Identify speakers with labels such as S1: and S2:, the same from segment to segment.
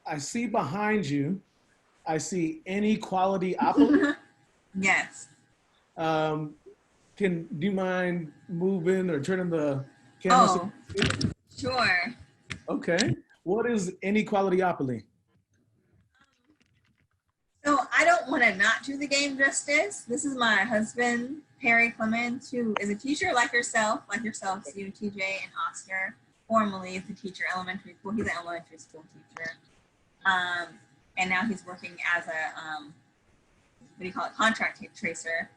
S1: I see behind you, I see Inequality-Opoly.
S2: Yes.
S1: Do you mind moving or turning the camera?
S2: Oh, sure.
S1: Okay. What is Inequality-Opoly?
S2: So I don't want to not do the game justice. This is my husband, Perry Clemens, who is a teacher like yourself, you, TJ, and Oscar. Formerly is a teacher, elementary school. He's an elementary school teacher. And now he's working as a, what do you call it, contract tracer.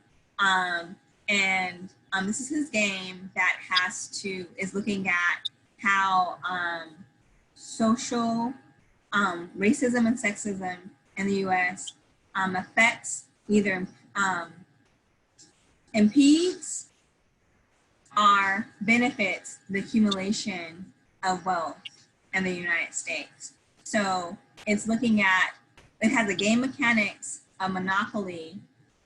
S2: This is his game that is looking at how social racism and sexism in the US affects either impedes or benefits the accumulation of wealth in the United States. So it has a game mechanics of Monopoly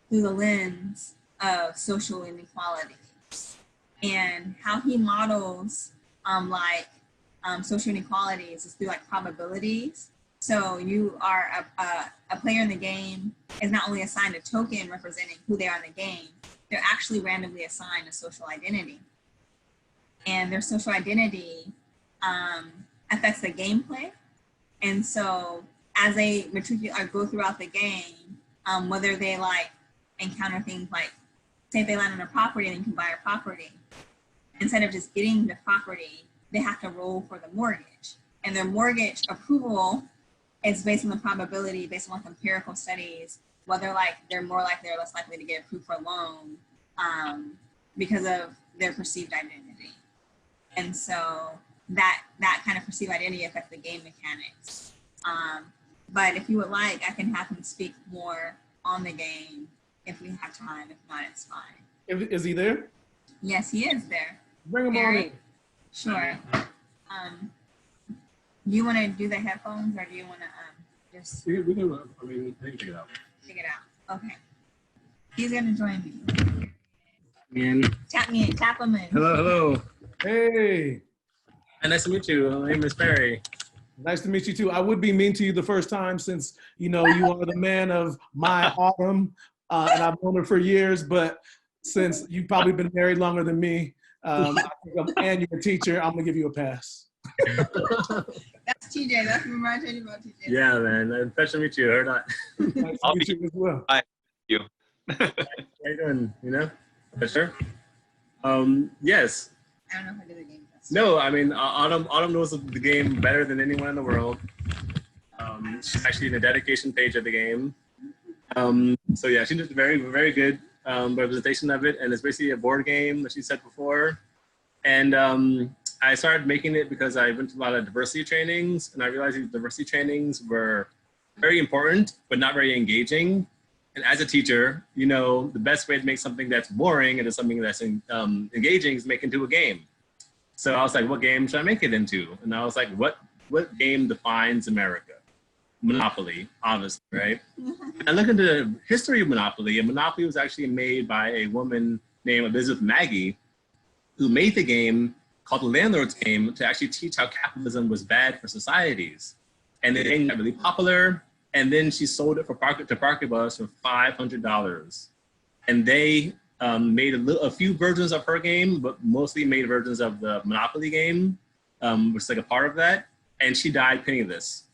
S2: through the lens of social inequality, and how he models social inequalities is through like probabilities. So you are a player in the game is not only assigned a token representing who they are in the game, they're actually randomly assigned a social identity. And their social identity affects the gameplay. And so as they go throughout the game, whether they encounter things like, say if they land on a property and you can buy a property, instead of just getting the property, they have to roll for the mortgage. And their mortgage approval is based on the probability, based on empirical studies, whether they're more likely or less likely to get approved for a loan because of their perceived identity. And so that kind of perceived identity affects the game mechanics. But if you would like, I can have him speak more on the game if we have time. If not, it's fine.
S1: Is he there?
S2: Yes, he is there.
S1: Bring him on in.
S2: Sure. Do you want to do the headphones, or do you want to just?
S3: We can, I mean, they can figure it out.
S2: Figure it out. Okay. He's gonna join me.
S3: Man.
S2: Tap me in. Tap him in.
S3: Hello, hello.
S1: Hey.
S3: Nice to meet you. My name is Perry.
S1: Nice to meet you too. I would be mean to you the first time since, you are the man of my autumn, and I've known her for years, but since you've probably been married longer than me, and you're a teacher, I'm gonna give you a pass.
S2: That's TJ. That's what I told you about TJ.
S3: Yeah, man. Pleasure to meet you. Or not.
S1: Nice to meet you as well.
S4: Hi. You.
S3: How you doing? For sure. Yes.
S2: I don't know if I did the game.
S3: No, I mean, Autumn knows the game better than anyone in the world. She's actually in the dedication page of the game. So yeah, she did a very, very good representation of it. And it's basically a board game, as she said before. And I started making it because I went to a lot of diversity trainings, and I realized these diversity trainings were very important, but not very engaging. And as a teacher, the best way to make something that's boring into something that's engaging is make it into a game. So I was like, what game should I make it into? And I was like, what game defines America? Monopoly, obviously, right? And I looked into the history of Monopoly, and Monopoly was actually made by a woman named Elizabeth Maggie, who made the game called the Landlord's Game to actually teach how capitalism was bad for societies. And the game got really popular, and then she sold it to Parker Bus for $500. And they made a few versions of her game, but mostly made versions of the Monopoly game, which is like a part of that. And she died penniless.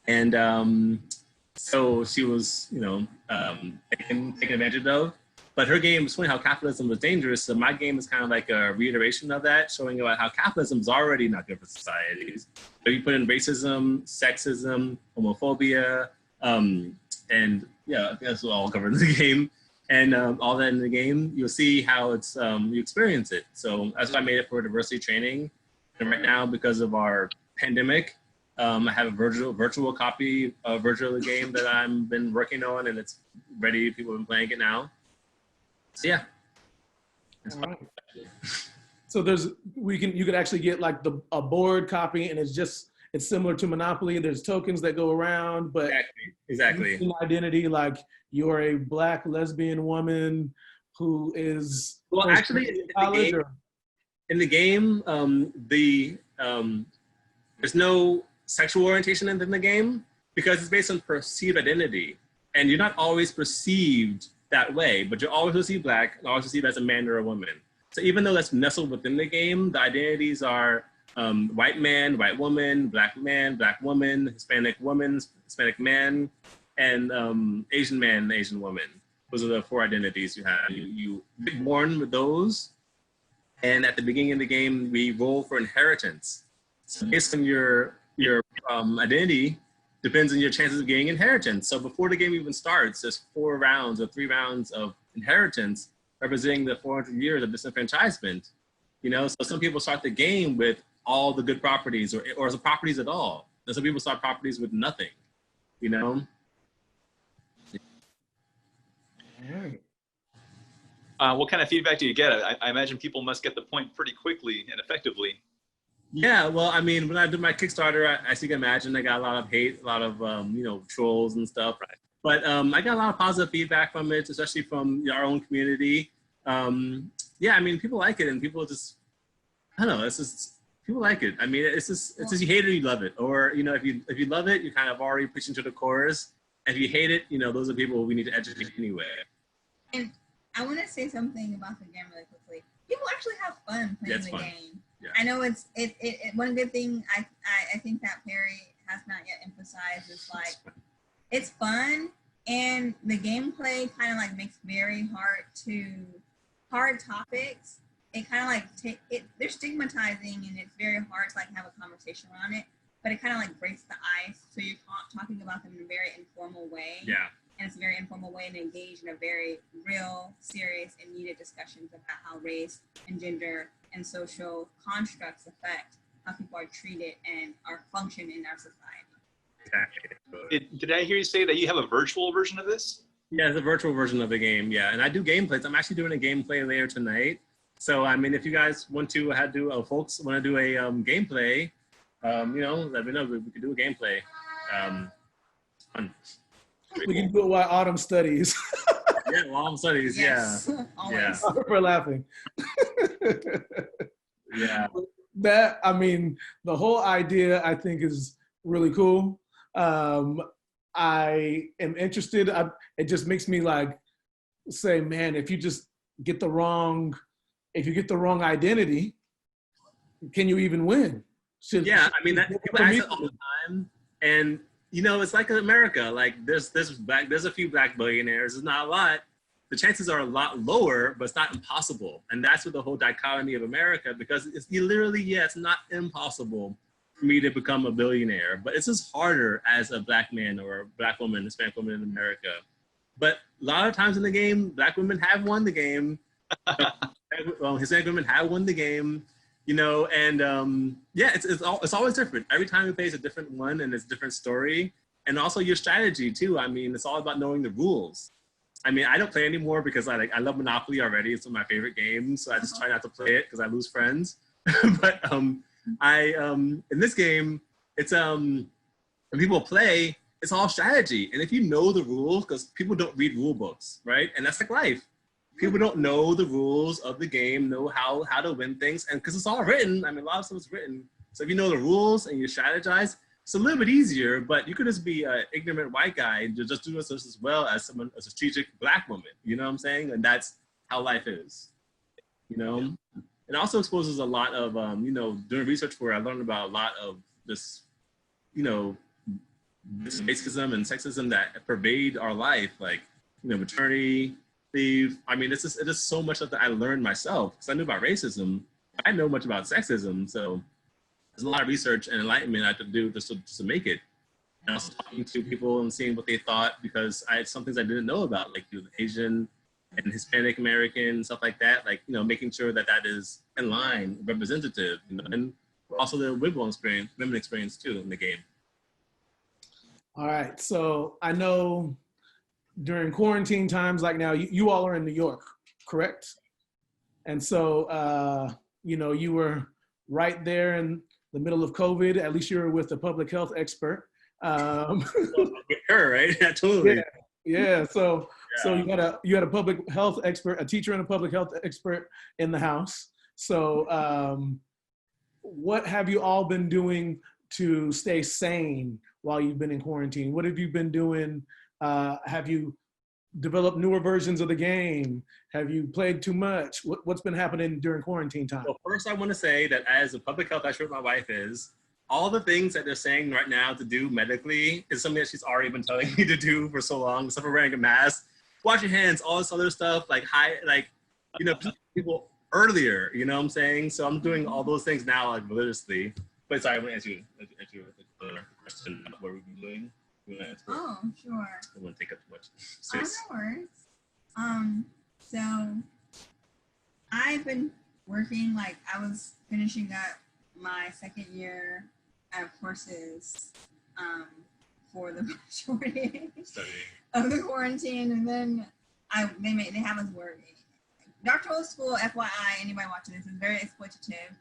S3: And so she was, taken advantage of. But her game was showing how capitalism was dangerous. So my game is kind of like a reiteration of that, showing about how capitalism is already not good for societies. So you put in racism, sexism, homophobia, and yeah, that's all covered in the game. And all that in the game, you'll see how it's you experience it. So that's why I made it for diversity training. And right now, because of our pandemic, I have a virtual copy of the game that I've been working on, and it's ready. People have been playing it now. So yeah.
S1: Right. So you could actually get like a board copy, and it's similar to Monopoly. There's tokens that go around, but
S3: exactly.
S1: Identity, like you're a Black lesbian woman who is
S3: actually in the game, there's no sexual orientation in the game because it's based on perceived identity. And you're not always perceived that way, but you're always perceived black and always perceived as a man or a woman. So even though that's nestled within the game, the identities are white man, white woman, black woman, Hispanic man, and Asian man, Asian woman. Those are the 4 identities you have. You get born with those, and at the beginning of the game, we roll for inheritance. So based on your identity, depends on your chances of getting inheritance. So before the game even starts, there's 4 rounds or 3 rounds of inheritance representing the 400 years of disenfranchisement. You know, so some people start the game with all the good properties or some properties at all. And some people start properties with nothing, you know?
S4: What kind of feedback do you get? I imagine people must get the point pretty quickly and effectively.
S3: Yeah, well, I mean, when I did my Kickstarter, as you can imagine, I got a lot of hate, a lot of, you know, trolls and stuff. Right. But I got a lot of positive feedback from it, especially from our own community. Yeah, I mean, people like it, and people just, I don't know, it's just, people like it. I mean, it's just you hate it or you love it. Or, you know, if you love it, you're kind of already pushing to the chorus. And if you hate it, you know, those are people we need to educate anyway.
S2: And I want to say something about the game really quickly. People actually have fun playing the game. Yeah. I know it's one good thing I think that Perry has not yet emphasized is like it's fun, and the gameplay kind of like makes very hard topics. It kind of like they're stigmatizing, and it's very hard to like have a conversation around it. But it kind of like breaks the ice, so you're talking about them in a very informal way. Yeah. And it's a very informal way to engage in a very real, serious, and needed discussions about how race and gender and social constructs affect how people are treated and are function in our society.
S3: Exactly.
S4: Did I hear you say that you have a virtual version of this?
S3: Yeah, it's a virtual version of the game, yeah. And I do gameplays. I'm actually doing a gameplay later tonight. So, I mean, if you guys want to folks want to do a gameplay, you know, let me know. We could do a gameplay. Fun.
S1: We can do it while Autumn studies.
S3: Yeah, while Autumn studies, yes.
S2: Yeah. Always.
S3: Yeah.
S1: Sorry for laughing.
S3: Yeah.
S1: That, I mean, the whole idea I think is really cool. I am interested. It just makes me like say, man, if you get the wrong identity, can you even win?
S3: Yeah, I mean, people ask it all the time, and you know, it's like in America. Like, there's a few black billionaires. It's not a lot. The chances are a lot lower, but it's not impossible. And that's what the whole dichotomy of America, because it's it's not impossible for me to become a billionaire, but it's just harder as a black man or a black woman, Hispanic woman in America. But a lot of times in the game, black women have won the game. Hispanic women have won the game. You know, and yeah, it's always different. Every time you play is a different one, and it's a different story, and also your strategy too. I mean, it's all about knowing the rules. I mean, I don't play anymore because I love Monopoly already. It's one of my favorite games, so I just try not to play it because I lose friends. But in this game, it's when people play, it's all strategy, and if you know the rules, because people don't read rule books, right? And that's like life. People don't know the rules of the game, know how to win things, and because it's all written, I mean, a lot of stuff is written. So if you know the rules and you strategize, it's a little bit easier, but you could just be an ignorant white guy and just do this as well as a strategic black woman, you know what I'm saying? And that's how life is, you know? It also exposes a lot of, you know, doing research where I learned about a lot of this, you know, this racism and sexism that pervade our life, like, you know, maternity, I mean, it is so much that I learned myself because I knew about racism. I didn't know much about sexism, so there's a lot of research and enlightenment I had to do just to make it. And also talking to people and seeing what they thought, because I had some things I didn't know about, like, you know, Asian and Hispanic American, stuff like that. Like, you know, making sure that is in line, representative, you know, and also the women experience too in the game.
S1: All right, so I know during quarantine times like now, you all are in New York, correct? And so, you know, you were right there in the middle of COVID. At least you were with a public health expert.
S3: With her, right? Yeah, totally.
S1: Yeah. So you had a public health expert, a teacher and a public health expert in the house. So what have you all been doing to stay sane while you've been in quarantine? What have you been doing? Have you developed newer versions of the game? Have you played too much? What's been happening during quarantine time?
S3: Well, first I want to say that as a public health expert, my wife is, all the things that they're saying right now to do medically is something that she's already been telling me to do for so long. Except for wearing a mask, wash your hands, all this other stuff, like people earlier, you know what I'm saying? So I'm doing all those things now, like religiously. But sorry, I'm gonna answer your question about what we've been doing.
S2: Oh, sure.
S3: I won't take up too much
S2: Oh,
S3: space.
S2: no worries. So I've been working, like I was finishing up my second year of courses for the majority
S3: Studying.
S2: of the quarantine, and then they have us work. Doctoral school, FYI, anybody watching this, is very exploitative.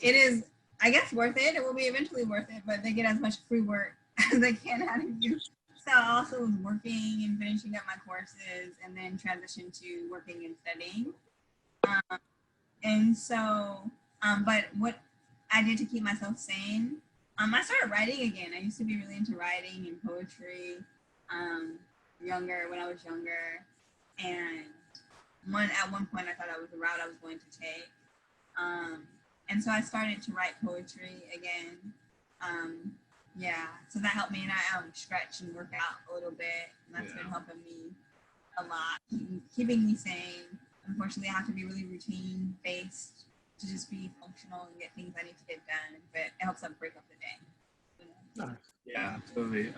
S2: It is, I guess, worth it. It will be eventually worth it, but they get as much free work as they can out of you. So I also was working and finishing up my courses, and then transitioned to working and studying. But what I did to keep myself sane, I started writing again. I used to be really into writing and poetry when I was younger. And at one point I thought that was the route I was going to take. And so I started to write poetry again. So that helped me, and I stretch and work out a little bit, and that's been helping me a lot, keeping me sane. Unfortunately, I have to be really routine based to just be functional and get things I need to get done, but it helps them break up the day.
S1: Nice.
S3: Yeah, totally.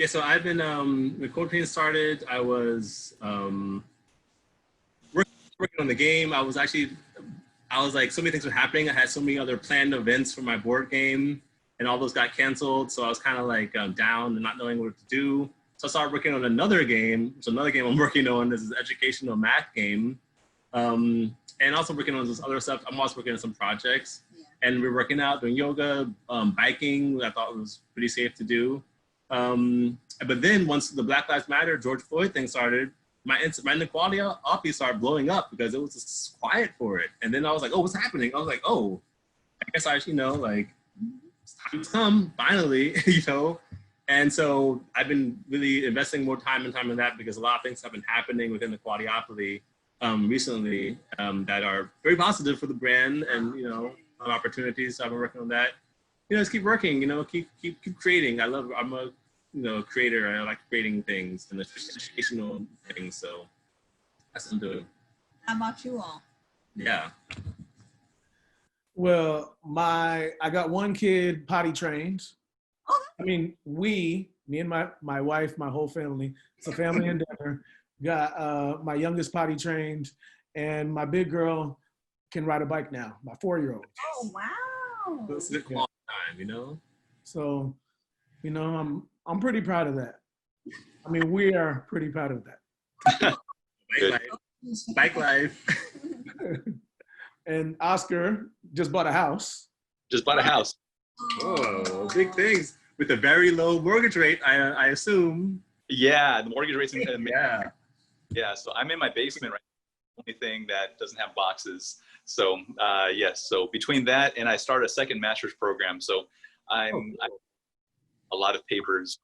S3: So I've been, when quarantine started, I was working on the game. I was like, so many things were happening. I had so many other planned events for my board game, and all those got canceled. So I was kind of like down and not knowing what to do. So I started working on another game. So another game I'm working on is an educational math game. And also working on this other stuff. I'm also working on some projects. Yeah. And we're working out, doing yoga, biking, I thought was pretty safe to do. But then once the Black Lives Matter, George Floyd thing started, my Inequality-Opoly started blowing up because it was just quiet for it. And then I was like, oh, what's happening? I was like, oh, I guess it's time to come, finally, And so I've been really investing more time in that because a lot of things have been happening within Inequality-Opoly recently that are very positive for the brand and, opportunities. So I've been working on that. Just keep working, keep creating. I'm a creator. I like creating things and educational things. So that's what I'm doing.
S2: How about you all?
S3: Yeah.
S1: Well, I got one kid potty trained.
S2: Oh.
S1: I mean, me and my wife, my whole family, it's a family endeavor, got my youngest potty trained, and my big girl can ride a bike now, my 4-year-old.
S2: Oh, wow.
S3: It's a good quality time,
S1: So, I'm pretty proud of that. I mean, we are pretty proud of that.
S3: Bike life.
S1: And Oscar just bought a house.
S4: Just bought a house.
S3: Oh, big things. With a very low mortgage rate, I assume.
S4: Yeah, the mortgage rate's
S3: Yeah.
S4: Yeah, so I'm in my basement right now, the only thing that doesn't have boxes. So yes, so between that and I started a second master's program. So I'm a lot of papers,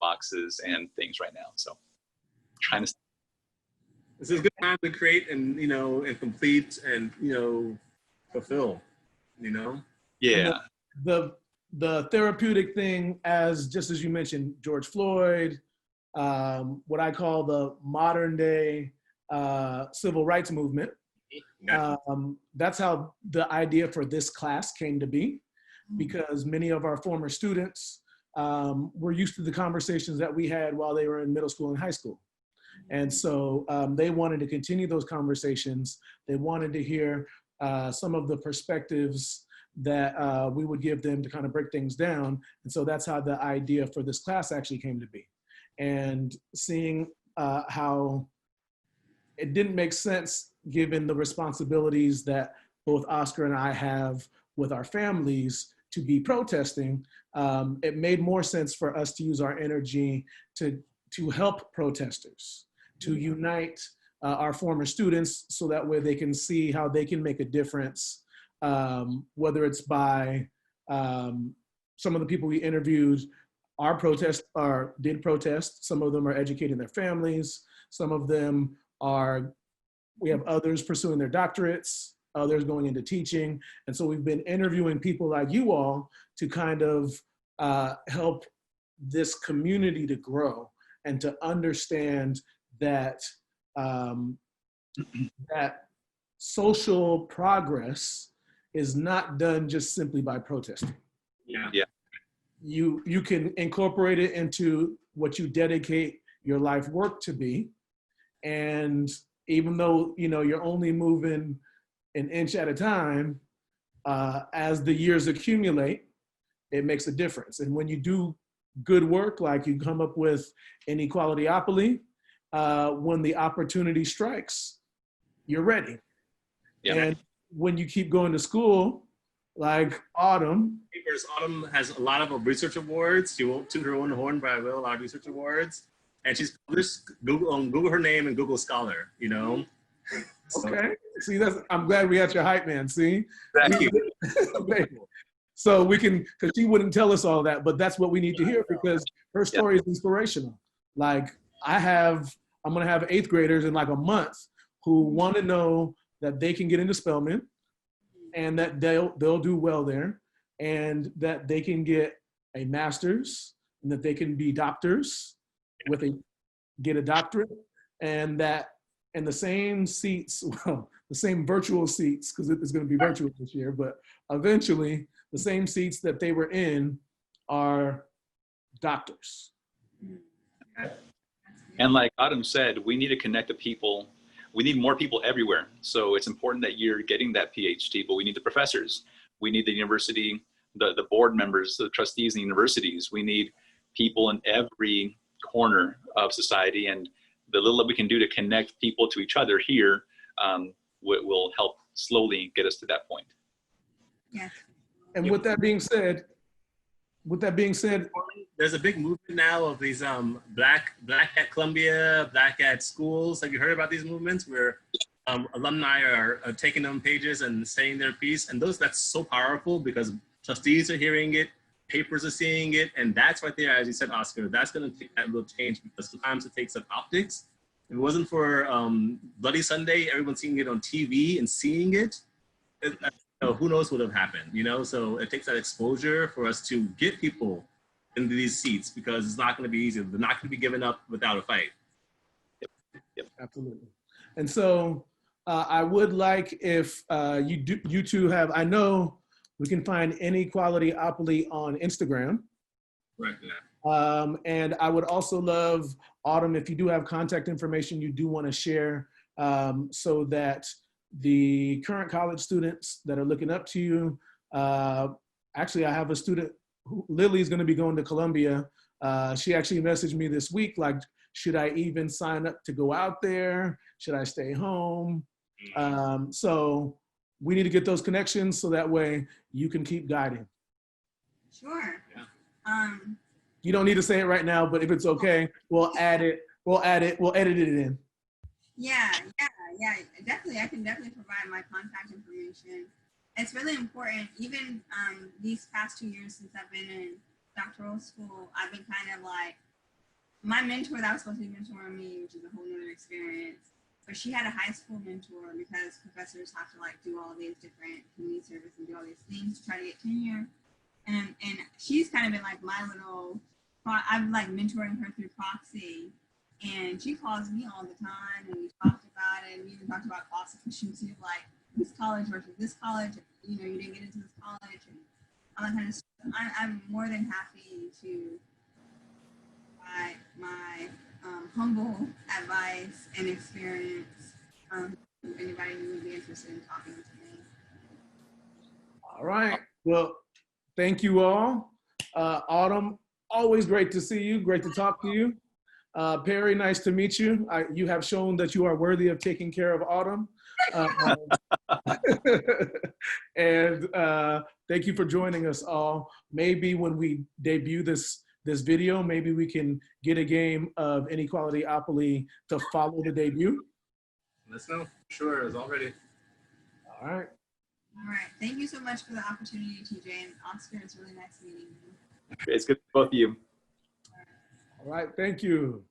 S4: boxes, and things right now. So trying to.
S3: This is a good time to create and, and complete and, fulfill,
S4: Yeah.
S1: The therapeutic thing, just as you mentioned, George Floyd, what I call the modern day civil rights movement. That's how the idea for this class came to be, because many of our former students were used to the conversations that we had while they were in middle school and high school. And so they wanted to continue those conversations. They wanted to hear some of the perspectives that we would give them to kind of break things down. And so that's how the idea for this class actually came to be. And seeing how it didn't make sense given the responsibilities that both Oscar and I have with our families to be protesting, it made more sense for us to use our energy to help protesters, to unite our former students so that way they can see how they can make a difference, whether it's by Some of the people we interviewed did protest. Some of them are educating their families. Some of them we have others pursuing their doctorates, others going into teaching. And so we've been interviewing people like you all to kind of help this community to grow and to understand that that social progress is not done just simply by protesting.
S3: Yeah.
S4: Yeah.
S1: You can incorporate it into what you dedicate your life work to be. And even though, you know, you're only moving an inch at a time, as the years accumulate, it makes a difference. And when you do good work, like you come up with Inequality-Opoly, when the opportunity strikes, you're ready.
S4: Yeah.
S1: And when you keep going to school, like Autumn.
S3: Autumn has a lot of research awards. She won't toot her own horn, but I will. A lot of research awards, and she's published Google her name and Google Scholar. You know.
S1: Okay. See, I'm glad we had your hype man. See.
S4: Thank you.
S1: Okay. So we can, because she wouldn't tell us all that, but that's what we need to hear because her story is inspirational. Like I'm gonna have 8th graders in like a month who want to know that they can get into Spelman and that they'll do well there and that they can get a master's and that they can be doctors get a doctorate and the same seats, well, the same virtual seats, because it's going to be virtual this year, but eventually the same seats that they were in are doctors.
S4: And like Autumn said, we need to connect the people. We need more people everywhere. So it's important that you're getting that PhD, but we need the professors. We need the university, the board members, the trustees in the universities. We need people in every corner of society, and the little that we can do to connect people to each other here will help slowly get us to that point.
S2: Yeah.
S1: And with that being said,
S3: there's a big movement now of these black at Columbia, black at schools. Have you heard about these movements where alumni are taking on pages and saying their piece? And that's so powerful because trustees are hearing it, papers are seeing it, and that's right there, as you said, Oscar, that's going to take that real change because sometimes it takes up optics. If it wasn't for Bloody Sunday, everyone seeing it on TV and seeing it, who knows what would have happened, you know? So it takes that exposure for us to get people into these seats because it's not going to be easy. They're not going to be given up without a fight.
S4: Yep.
S1: Absolutely. And so I would like if you two have, I know we can find Inequality-Opoly on Instagram.
S3: Right. Yeah.
S1: And I would also love, Autumn, if you do have contact information you do want to share so that the current college students that are looking up to you, actually I have a student, Lily is going to be going to Columbia. She actually messaged me this week, like, should I even sign up to go out there? Should I stay home? So we need to get those connections so that way you can keep guiding.
S2: Sure.
S3: Yeah.
S1: You don't need to say it right now, but if it's okay, we'll edit it in.
S2: Yeah, definitely. I can definitely provide my contact information. It's really important. Even these past 2 years since I've been in doctoral school, I've been kind of like, my mentor that was supposed to be mentoring me, which is a whole nother experience, but she had a high school mentor because professors have to like do all these different community service and do all these things to try to get tenure. And she's kind of been like my little, I'm like mentoring her through proxy. And she calls me all the time, and we talked about it. And we even talked about cost efficiency, of like this college versus this college. You know, you didn't get into this college, and all that kind of stuff. I'm more than happy to provide my humble advice and experience. If anybody would be interested in talking to me.
S1: All right. Well, thank you all. Autumn, always great to see you. Great to talk to you. Perry, nice to meet you. You have shown that you are worthy of taking care of Autumn. And thank you for joining us all. Maybe when we debut this video, maybe we can get a game of Inequality-Opoly to follow the debut.
S3: Let's know. Sure, it's all ready.
S1: All right.
S2: All right. Thank you so much for the opportunity, TJ and Oscar. It's really nice meeting you.
S4: It's good to both of you.
S1: All right, thank you.